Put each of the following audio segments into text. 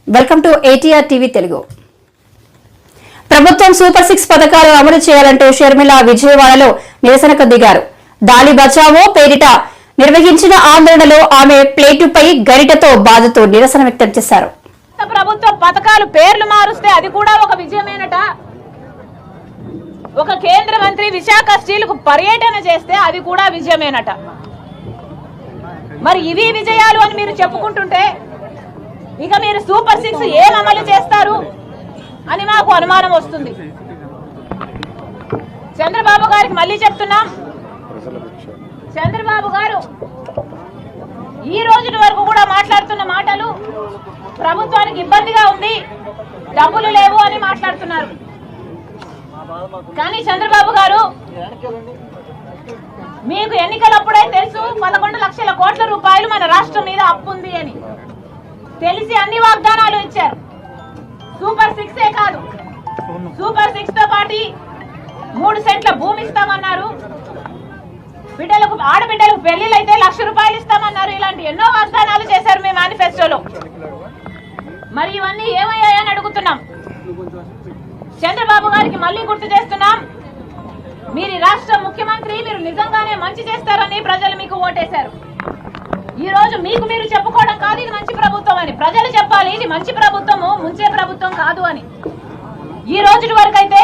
Welcome to ATR TV Telugu. ప్రభుత్వం super 6 పథకాలు అమలు చేయాలంటూ షర్మిల విజయవాడలో నిరసనకు దిగారు. దాలి బచావో పేరిట నిర్వహించిన ఆందోళనలో ఆమె ప్లేటుపై గరిటతో బాధతో నిరసన వ్యక్తం చేశారు. ప్రభుత్వ పథకాలు పేర్లు మారుస్తే అది కూడా ఒక విజయమేనట. ఒక కేంద్ర మంత్రి విశాఖ స్టీల్కు పర్యటన చేస్తే అది కూడా విజయమేనట. మరి ఇవి విజయాలు అని మీరు చెప్పుకుంటుంటే ఇక మీరు సూపర్ 6 ఏం అమలు చేస్తారు అని మాకు అనుమానం వస్తుంది. చంద్రబాబు గారికి మళ్ళీ చెప్తున్నాం, చంద్రబాబు గారు ఈ రోజు వరకు కూడా మాట్లాడుతున్న మాటలు ప్రభుత్వానికి ఇబ్బందిగా ఉంది, డబ్బులు లేవు అని మాట్లాడుతున్నారు. కానీ చంద్రబాబు గారు మీకు ఎన్నికలప్పుడే తెలుసు 11 లక్షల కోట్ల రూపాయలు మన రాష్ట్రం మీద అప్పు ఉంది అని తెలిసి అన్ని వాగ్దానాలు ఇచ్చారు. సూపర్ 6 కాదు, సూపర్ 6 తో పాటు 3 సెంట్ల భూమి ఇస్తామన్నారు. ఆడబిడ్డలకు పెళ్లిళ్ళు అయితే 1 లక్ష రూపాయలు ఇస్తామన్నారు. ఇలాంటి ఎన్నో వాగ్దానాలు చేశారు మీ మేనిఫెస్టోలో. మరి ఇవన్నీ ఏమయ్యాయని అడుగుతున్నాం. చంద్రబాబు గారికి మళ్ళీ గుర్తు చేస్తున్నాం, మీరు రాష్ట్ర ముఖ్యమంత్రి, మీరు నిజంగానే మంచి చేస్తారని ప్రజలు మీకు ఓటేశారు. ఈ రోజు మీకు మీరు చెప్పుకోవడం కాదు ఇది మంచి ప్రభుత్వం అని, ప్రజలు చెప్పాలి ఇది మంచి ప్రభుత్వము, ముంచే ప్రభుత్వం కాదు అని. ఈ రోజు వరకు అయితే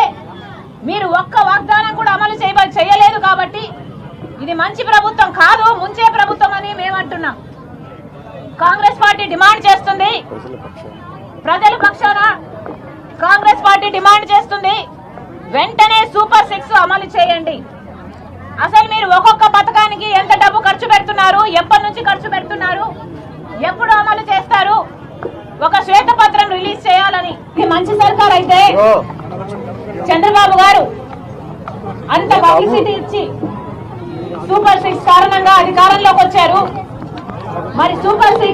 మీరు ఒక్క వాగ్దానం కూడా అమలు చేయలేదు కాబట్టి ఇది మంచి ప్రభుత్వం కాదు, ముంచే ప్రభుత్వం అని మేమంటున్నాం. కాంగ్రెస్ పార్టీ డిమాండ్ చేస్తుంది, ప్రజల పక్షాన కాంగ్రెస్ పార్టీ డిమాండ్ చేస్తుంది, వెంటనే సూపర్ 6 అమలు చేయండి. అసలు మీరు ఒక్కొక్క పథకానికి ఎంత డబ్బు ఖర్చు పెడుతున్నారు, ఎప్పటి నుంచి ఖర్చు పెడుతున్నారు, ఎప్పుడు అమలు చేస్తారు, ఒక శ్వేతపత్రం రిలీజ్ చేయాలని. ఇది మంచి సర్కార్ అయితే చంద్రబాబు గారు అంత పబ్లిసిటీ ఇచ్చి సూపర్ 6 కారణంగా అధికారంలోకి వచ్చారు. మరి సూపర్ 6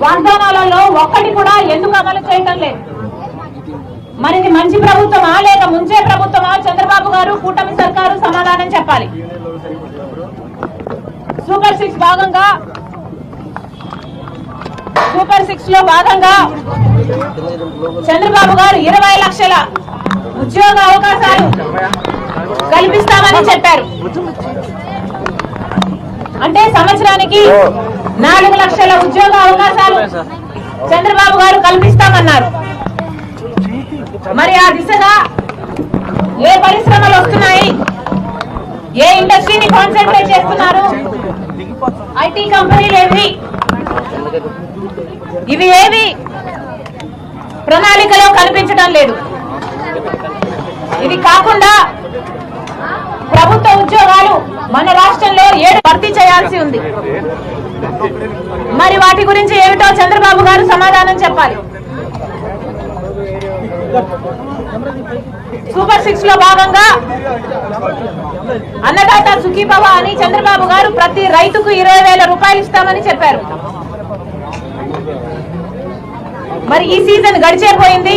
వాగ్దానాలలో ఒక్కటి కూడా ఎందుకు అమలు చేయటం లేదు? మరి ఇది మంచి ప్రభుత్వమా లేక ముంచే ప్రభుత్వమా? చంద్రబాబు గారు, కూటమి సర్కారు సమాధానం చెప్పాలి. సూపర్ 6 భాగంగా సూపర్ 6 లో భాగంగా చంద్రబాబు గారు 20 లక్షల ఉద్యోగ అవకాశాలు కల్పిస్తామని చెప్పారు. అంటే సంవత్సరానికి 4 లక్షల ఉద్యోగ అవకాశాలు చంద్రబాబు గారు కల్పిస్తామన్నారు. మరి ఆ దిశగా ఏ పరిశ్రమలు వస్తున్నాయి, ఏ ఇండస్ట్రీని కాన్సన్ట్రేట్ చేస్తున్నారు, ఐటీ కంపెనీలు ఏవి, ఇవి ఏవి ప్రణాళికలో కనిపించడం లేదు. ఇది కాకుండా ప్రభుత్వ ఉద్యోగాలు మన రాష్ట్రంలో 7 భర్తీ చేయాల్సి ఉంది. మరి వాటి గురించి ఏమిటో చంద్రబాబు గారు సమాధానం చెప్పాలి. సూపర్ 6 లో భాగంగా అన్నదాత సుఖీభవ అని చంద్రబాబు గారు ప్రతి రైతుకు 20,000 రూపాయలు ఇస్తామని చెప్పారు. మరి ఈ సీజన్ గడిచేపోయింది.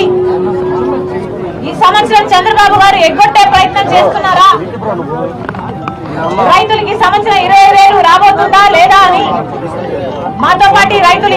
ఈ సంవత్సరం చంద్రబాబు గారు ఎగ్గొట్టే ప్రయత్నం చేస్తున్నారా? రైతులకి సంవత్సరం 20,000 రాబోతుందా లేదా అని మాతో పాటు రైతులు